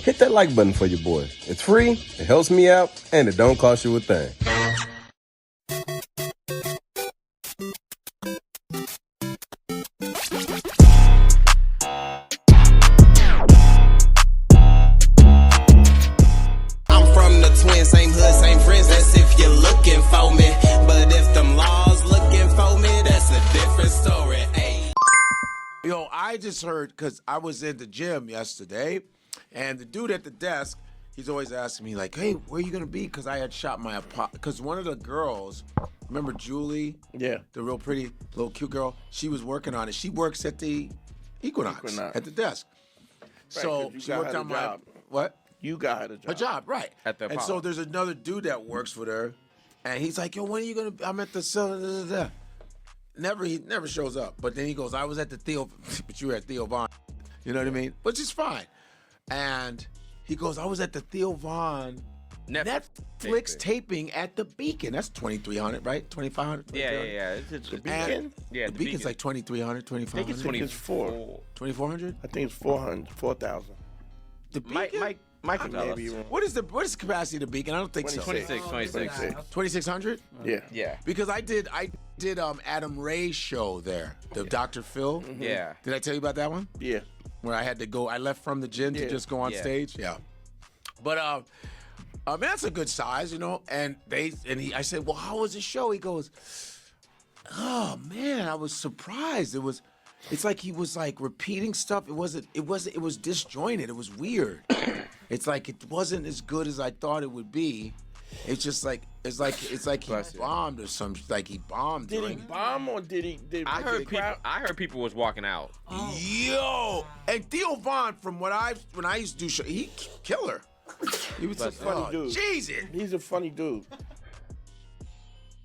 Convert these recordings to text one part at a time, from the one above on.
hit that like button for your boys. It's free, it helps me out, and it don't cost you a thing. I'm from the twin, same hood, same friends. That's if you're looking for me. But if them laws looking for me, that's a different story. Ay. Yo, I just heard, because I was in the gym yesterday, and the dude at the desk, he's always asking me, like, hey, where you going to be? Because I had shot my because one of the girls, remember Julie? Yeah. The real pretty, little cute girl? She was working on it. She works at the Equinox. At the desk. So 'cause you she got worked her on the my, job. what? You got her the job. A job, right. At the And Apollo. so there's another dude that works with her, and he's like, yo, when are you going to, I'm at the, he never shows up. But then he goes, I was at the Theo, but you were at Theo Von. You know what I mean? Which is fine. And he goes, I was at the Theo Von Netflix taping at the Beacon. That's 2,300, right? 2,500? Yeah. It's The a Beacon? Yeah, The Beacon's like 2,300, 2,500. I think it's I think it's 4. 2,400? I think it's 4,000. The Beacon? Mike can tell us. Maybe wrong. What is the capacity of the Beacon? I don't think so. 26. 2,600? Yeah. Yeah. Because I did Adam Ray's show there, the Dr. Phil. Yeah. Did I tell you about that one? Yeah. Where I had to go, I left from the gym to Yeah. just go on Yeah. stage. Yeah. But man, that's a good size, you know. And I said, well, how was the show? He goes, oh man, I was surprised. It's like he was like repeating stuff. It was disjointed. It was weird. It's like it wasn't as good as I thought it would be. It's just like it's like he bombed or something. Like he bombed. Did he bomb or did he? I heard people was walking out. Yo, and Theo Von, from when I used to do show, he killer. He was a funny dude. Jesus. He's a funny dude.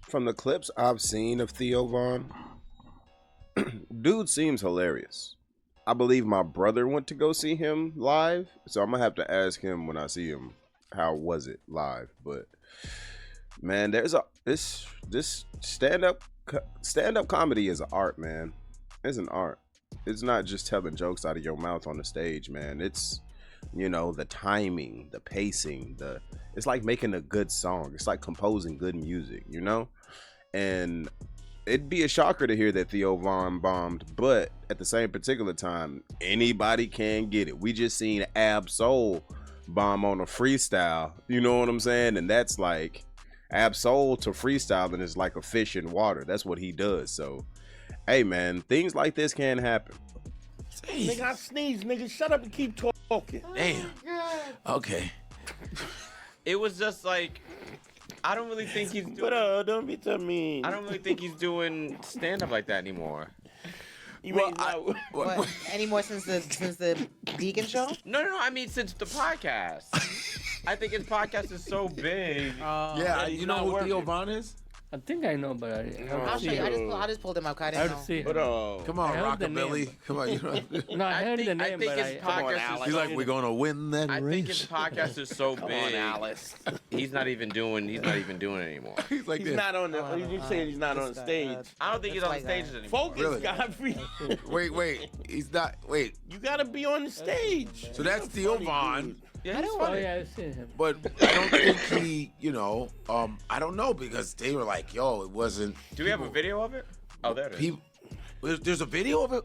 From the clips I've seen of Theo Von, dude seems hilarious. I believe my brother went to go see him live, so I'm gonna have to ask him when I see him, how was it live? But man, there's this stand-up comedy is an art, man. It's an art. It's not just telling jokes out of your mouth on the stage, man. It's, you know, the timing, the pacing, it's like making a good song. It's like composing good music, you know? And it'd be a shocker to hear that Theo Von bombed, but at the same particular time, anybody can get it. We just seen Ab Soul bomb on a freestyle, you know what I'm saying? And that's like, Ab Soul to freestyling is like a fish in water. That's what he does. So, hey man, things like this can happen. Nigga, I sneeze. Nigga, shut up and keep talking. Damn. Okay. It was just like, I don't really think he's doing. But don't be to me. I don't really think he's doing stand up like that anymore. You Well, mean What? Any more since the Deacon show? No. I mean, since the podcast. I think his podcast is so big. Yeah, he's you know not who working. Theo Von is? I think I know, but I I'll haven't show seen you. him. I just pulled him up. I I didn't haven't know. seen But him. Come on, I heard the Rockabilly. name. Come on, you know. No, I heard the name, think but his I. podcast Alex. is He's like, we're gonna win that I race. think his podcast is so Come big. on, Alice. He's not even doing it anymore. He's like He's this. not on the. You saying he's not on stage? I don't think he's on the That's stages anymore. Focus, Really? Godfrey. Wait. He's not. Wait. You gotta be on the stage. So that's He's a Theo funny Von. dude. Yeah, he's Oh funny. yeah, I've seen him. But I don't think he, you know, I don't know, because they were like, yo, it wasn't. Do we have a video of it? Oh, there it is. People, there's a video of it?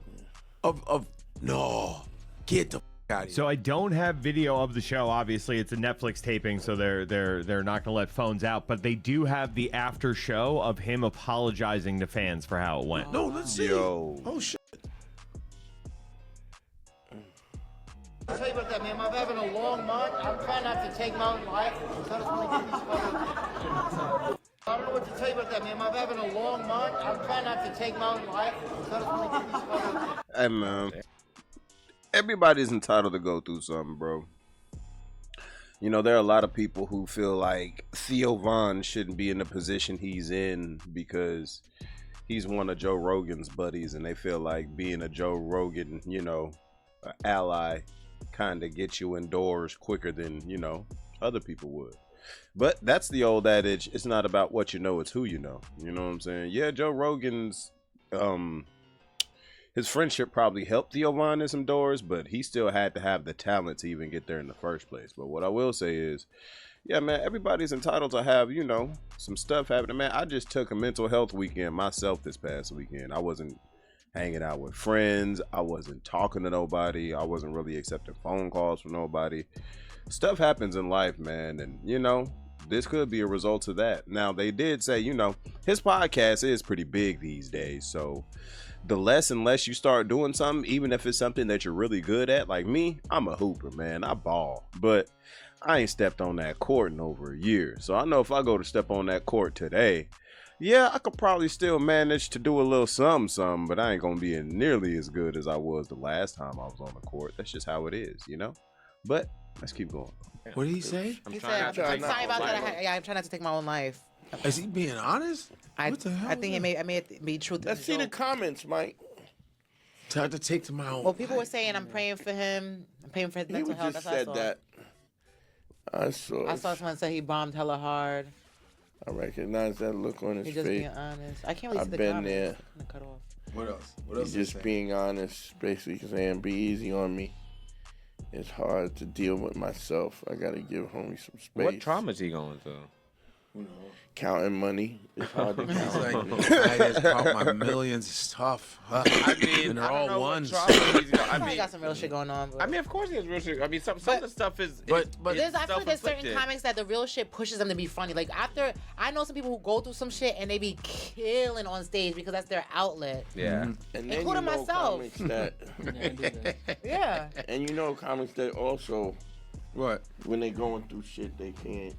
Of no. Get the out of here. So I don't have video of the show. Obviously, it's a Netflix taping, so they're not gonna let phones out. But they do have the after show of him apologizing to fans for how it went. No, let's see. Yo. Oh, shit. I'll tell you about that, man. I'm having a long month. I'm trying not to take Mountain Life. So I just want to get these photos. I don't know what to tell you about that, man. I'm having a long month. I'm trying not to take Mountain Life. So I just want to get these photos. Hey man, everybody's entitled to go through something, bro. You know, there are a lot of people who feel like Theo Von shouldn't be in the position he's in because he's one of Joe Rogan's buddies, and they feel like being a Joe Rogan, you know, ally kind of gets you indoors quicker than, you know, other people would. But that's the old adage, it's not about what you know, it's who you know. You know what I'm saying? Yeah, Joe Rogan's his friendship probably helped Theo Von in some doors, but he still had to have the talent to even get there in the first place. But what I will say is, yeah, man, everybody's entitled to have, you know, some stuff happening. Man, I just took a mental health weekend myself this past weekend. I wasn't hanging out with friends. I wasn't talking to nobody. I wasn't really accepting phone calls from nobody. Stuff happens in life, man. And, you know, this could be a result of that. Now, they did say, you know, his podcast is pretty big these days. So the less and less you start doing something, even if it's something that you're really good at, like me, I'm a hooper, man. I ball. But I ain't stepped on that court in over a year. So I know if I go to step on that court today, yeah, I could probably still manage to do a little something, but I ain't gonna be nearly as good as I was the last time I was on the court. That's just how it is, you know? But let's keep going. What did he say? He said, I'm sorry about that. I'm trying not to take my own life. Is he being honest? What the hell? I think it may be truth. Let's see the comments, Mike. Time to take to my own. Well, people were saying I'm praying for him. I'm praying for his He mental health. just That's said what I saw. that. I saw someone say he bombed hella hard. I recognize that look on his He's just face. being honest. I can't really I've see the been comments. there. I'm gonna cut off. What else? What He's else? just being honest, basically saying, be easy on me. It's hard to deal with myself. I gotta give homie some space. What trauma is he going through? Counting money. It's hard to He's count. like, I just count my millions. It's tough. I mean, And they're I don't all know ones. what trauma he's got. I got some real shit going on. But I mean, of course he has real shit. I mean, some of the stuff is. but I feel like there's certain self-inflicted. comics that the real shit pushes them to be funny. Like after, I know some people who go through some shit and they be killing on stage because that's their outlet. Yeah. And then Including myself. Comics that, Yeah, I do that. Yeah. and you know comics that also, What? when they going through shit, they can't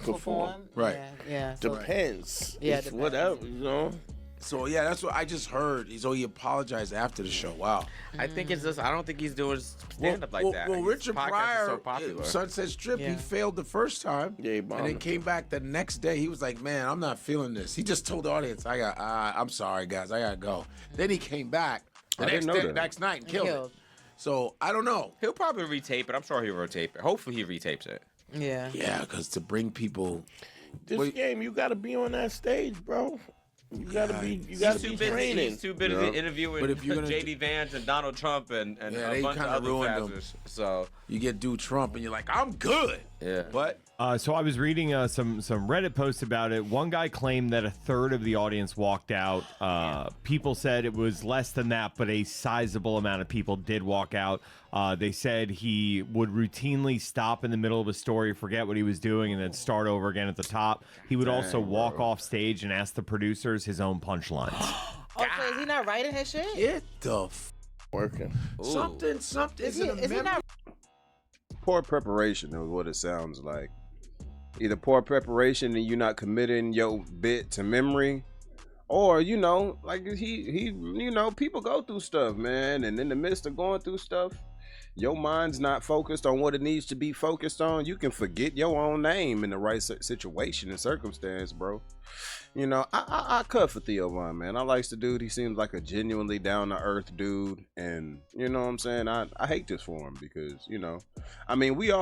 perform. Right. Yeah. So, Depends. Yeah, It's depends. whatever, you know. So yeah, that's what I just heard. He apologized after the show. Wow. I think it's just. I don't think he's doing stand up like that. Well, His Richard podcast is Pryor, so popular. Sunset Strip, he Yeah. failed the first time. Yeah, he and bombed then him. came back the next day. He was like, "Man, I'm not feeling this." He just told the audience, I'm sorry, guys, I gotta go." Then he came back the I next didn't know day, that. next night, and killed killed. it. So I don't know. He'll probably retape it. I'm sure he'll retape it. Hopefully he retapes it. Yeah. Yeah, because to bring people, This Wait. game, you gotta be on that stage, bro. You gotta He's be too busy. training. He's too busy interviewing But if you're gonna J.D. Vance and Donald Trump and Yeah, a they bunch of kinda other ruined him. facets. So you get do Trump, and you're like, "I'm good." yeah. But So I was reading some Reddit posts about it. One guy claimed that a third of the audience walked out. People said it was less than that, but a sizable amount of people did walk out. They said he would routinely stop in the middle of a story, forget what he was doing, and then start over again at the top. He would also walk off stage and ask the producers his own punchlines. Oh, so is he not writing his shit? get the Working. something Is he not? Poor preparation is what it sounds like. Either poor preparation and you not committing your bit to memory, or you know, like he you know, people go through stuff, man, and in the midst of going through stuff, your mind's not focused on what it needs to be focused on. You can forget your own name in the right situation and circumstance, bro. You know, I cut for Theo Von, man. I likes the dude. He seems like a genuinely down-to-earth dude. And, you know what I'm saying? I hate this for him because, you know, I mean, we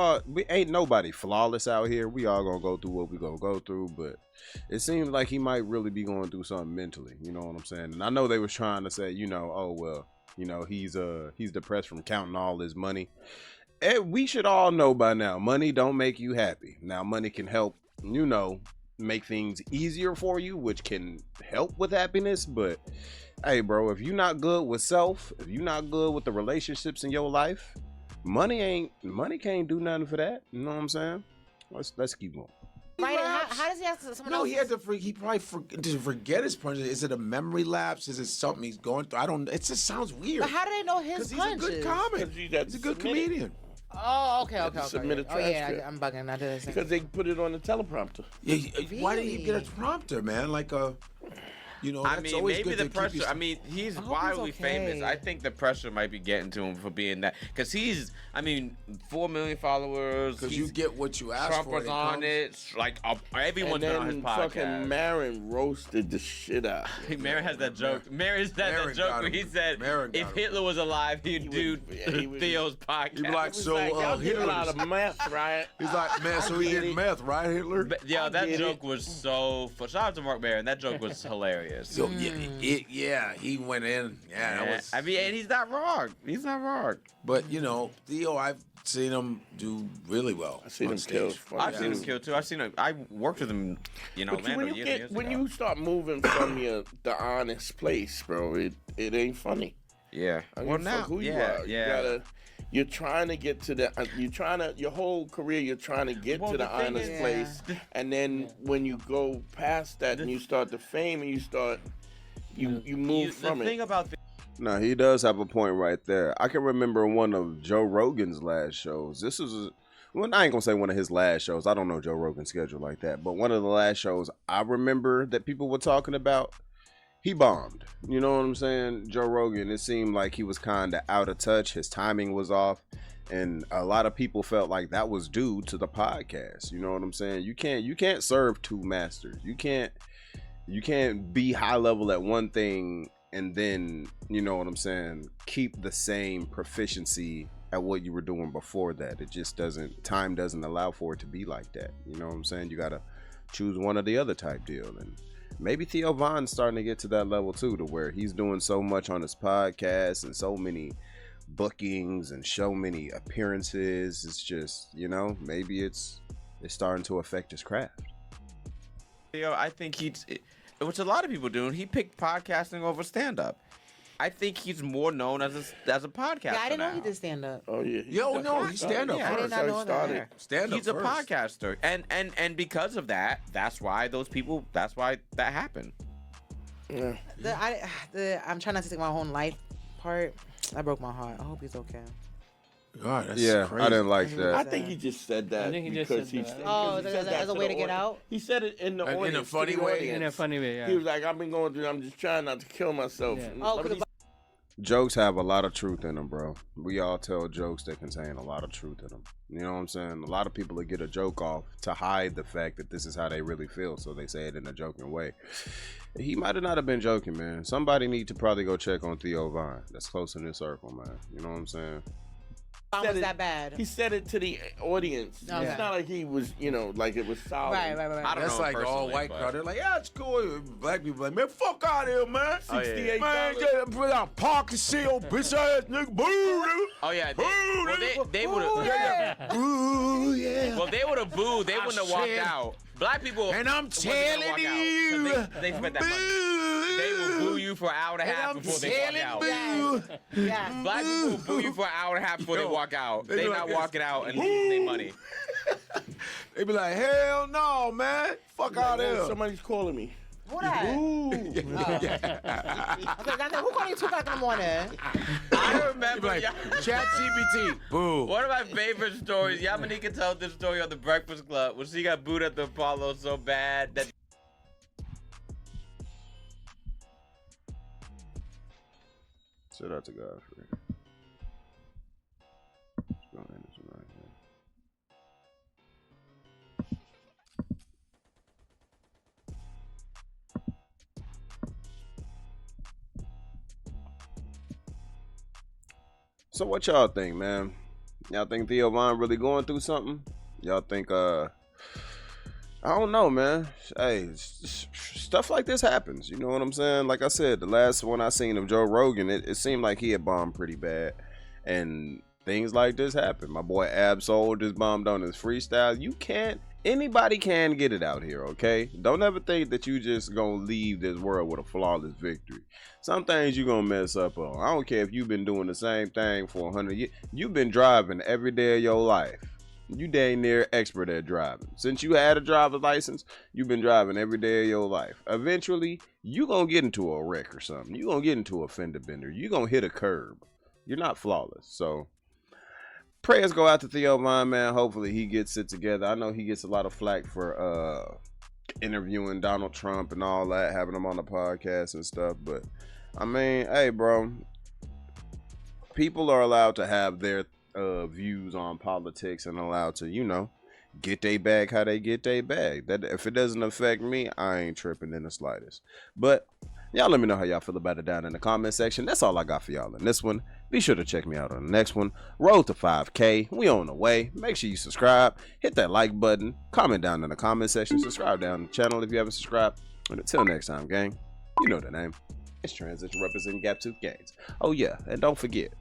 ain't nobody flawless out here. We all gonna go through what we gonna go through. But it seems like he might really be going through something mentally. You know what I'm saying? And I know they was trying to say, you know, oh, well, you know, he's depressed from counting all his money. And we should all know by now, money don't make you happy. Now, money can help, you know, make things easier for you, which can help with happiness. But hey, bro, if you're not good with self, if you're not good with the relationships in your life, money can't do nothing for that. You know what I'm saying? Let's keep going. Right? How does he have someone No, else? he had to. He probably to forget his punches. Is it a memory lapse? Is it something he's going through? I don't. It just sounds weird. But how do they know his Because he's a punches? good comic. 'Cause you got He's a to good submit it. comedian. Oh, okay. Submit a Oh yeah, transcript. I'm bugging. I did Because they put it on the teleprompter. Yeah, why didn't he get a Really? prompter, man? Like a, you know, that's I mean, always maybe good the to keep pressure. you- I mean, he's I hope wildly he's okay. famous. I think the pressure might be getting to him for being that. Because he's, I mean, 4 million followers. Because you get what you ask Trump for. was and on comes. it. Like, everyone's And been on his then podcast. fucking Marin roasted the shit out. Mary has that joke. Mary has that Marin joke got where he him. said, Marin got if him. Hitler was alive, he'd do he would- Theo's podcast. He'd be like, so Y'all did a lot Hitler's. of math, right? He's like, man, so he get did it. meth, right, Hitler? But, yeah, that get joke it. was so. Shout out to Mark Maron. That joke was hilarious. hilarious. So yeah, he went in. Yeah, that was. I mean, and he's not wrong. He's not wrong. But you know, Theo, I've seen him do really well. I've seen on him stage. kill. I've seen him kill too. I've seen him. I worked with him. You know, But when you years when ago. you start moving from the honest place, bro, it ain't funny. Yeah. I Well, mean, now, fuck who you yeah, are. yeah. You're trying to get to the. Your whole career, you're trying to get Well, to the the thing honest is- place, and then when you go past that and you start the fame and you start, you move from the thing it. about No, he does have a point right there. I can remember one of Joe Rogan's last shows. This was, well, I ain't gonna say one of his last shows. I don't know Joe Rogan's schedule like that. But one of the last shows I remember that people were talking about, he bombed. You know what I'm saying? Joe Rogan, it seemed like he was kind of out of touch. His timing was off. And a lot of people felt like that was due to the podcast. You know what I'm saying? You can't serve two masters. You can't be high level at one thing and then, you know what I'm saying, keep the same proficiency at what you were doing before that. It just time doesn't allow for it to be like that. You know what I'm saying? You gotta choose one or the other type deal. And maybe Theo Von's starting to get to that level too, to where he's doing so much on his podcast and so many bookings and so many appearances. It's just, you know, maybe it's starting to affect his craft. Theo, I think which a lot of people do. He picked podcasting over stand-up. I think he's more known as a podcaster. Yeah, I didn't know now. he did stand up. Oh yeah. Yo, no, he's stand up Yeah. I did first. not know that. Yeah. Stand up He's a first. podcaster, and because of that, that's why that happened. Yeah. I'm trying not to take my whole life part. That broke my heart. I hope he's okay. God, that's Yeah, crazy. I didn't like I that. think he just said that I think he just because said he that. said- Oh, because he said that as a to way the to get audience. out? He said it in the In a audience. to funny the way? audience. In a funny way, yeah. He was like, I've been going through, I'm just trying not to kill myself. Yeah. And- Oh, but 'cause he's- Jokes have a lot of truth in them, bro. We all tell jokes that contain a lot of truth in them. You know what I'm saying? A lot of people will get a joke off to hide the fact that this is how they really feel, so they say it in a joking way. He might have not have been joking, man. Somebody need to probably go check on Theo Von. That's close in this circle, man. You know what I'm saying? Mom said was it- that bad. He said it to the audience. Okay. It's not like he was, like it was solid. Right. I don't That's know like all personally, white but- crowd. They're like, yeah, it's cool. Black people like, man, fuck out of here, man. Oh, yeah, yeah. Man, get put out park and see your bitch ass nigga. Boo, nigga. Oh yeah, they Ooh, would have. yeah. Ooh, yeah. Well, they would have booed. They wouldn't have walked said- out. Black people. And I'm wasn't gonna telling walk out, 'cause you, they spent that money. They will boo you for an hour and a half I'm before they walk telling out. you. Yeah. Black people will boo you for an hour and a half before they Yo, walk out. they They be not like this. walking out and losing their money. They be like, hell no, man. Fuck out of here. Somebody's calling me. Who that? Okay, who called you 2 o'clock in the morning? I They remember. be like, Chat GPT. Boo. One of my favorite stories. Yamanika told this story on the Breakfast Club when she got booed at the Apollo so bad that. Shout out to Godfrey. Go ahead, it's right here. So what y'all think, man? Y'all think Theo Von really going through something? Y'all think I don't know, man. Hey, stuff like this happens. You know what I'm saying? Like I said, the last one I seen of Joe Rogan, it seemed like he had bombed pretty bad. And things like this happen. My boy Absol just bombed on his freestyle. Anybody can get it out here, okay? Don't ever think that you just gonna leave this world with a flawless victory. Some things you gonna mess up on. I don't care if you've been doing the same thing for 100 years. You've been driving every day of your life. You dang near expert at driving. Since you had a driver's license, you've been driving every day of your life. Eventually, you gonna get into a wreck or something. You gonna get into a fender bender. You gonna hit a curb. You're not flawless. So prayers go out to Theo Von, man. Hopefully he gets it together. I know he gets a lot of flack for interviewing Donald Trump and all that, having him on the podcast and stuff. But I mean, hey, bro, people are allowed to have their views on politics and allowed to, get their bag how they get their bag. That if it doesn't affect me, I ain't tripping in the slightest. But y'all let me know how y'all feel about it down in the comment section. That's all I got for y'all in this one. Be sure to check me out on the next one. Road to 5K. We on the way. Make sure you subscribe. Hit that like button. Comment down in the comment section. Subscribe down the channel if you haven't subscribed. And until next time, gang. You know the name. It's transition representing gap tooth gains. Oh yeah, and don't forget,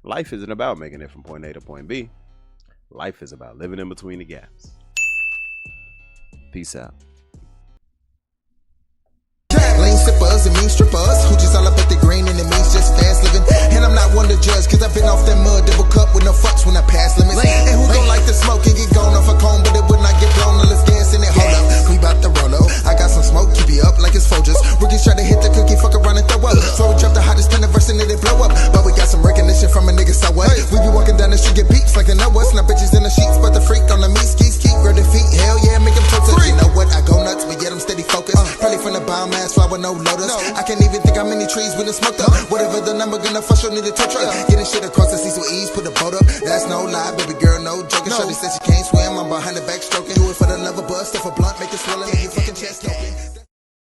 life isn't about making it from point A to point B. Life is about living in between the gaps. Peace out. Lane sippers and mean strippers who just all up at the green and it means just fast living. And I'm not one to judge, cause I've been off that mud double cup with no fucks when I pass limits. And who gon' like to smoke and get gone off a cone, but it would not get blown unless gas in it. Hold up, we bout to roll up. I got some smoke, keep you up like it's Folgers. Rookies try to hit the cookie, fuck around and throw up. So we drop the hottest kind of verse and it blow up. But we got some recognition from a nigga, so what? We be walking down the street, get beeps like they know us. Now bitches in the sheets, but the freak on the meat skis, keep grab their feet. Hell yeah, make them toe touch. You know what? I go nuts, but yet I'm steady focused. Probably from the biomass flower, no lotus. I can't even think how many trees when it's smoked up. Whatever the number, gonna fuss, you'll need a tow truck. Getting shit across the seas with ease, put a boat up. That's no lie, baby girl, no joking. Shorty said she can't swim, I'm behind the back stroking. Do it for the love of buzz, stuff a blunt, make it swell and make your fucking chest open.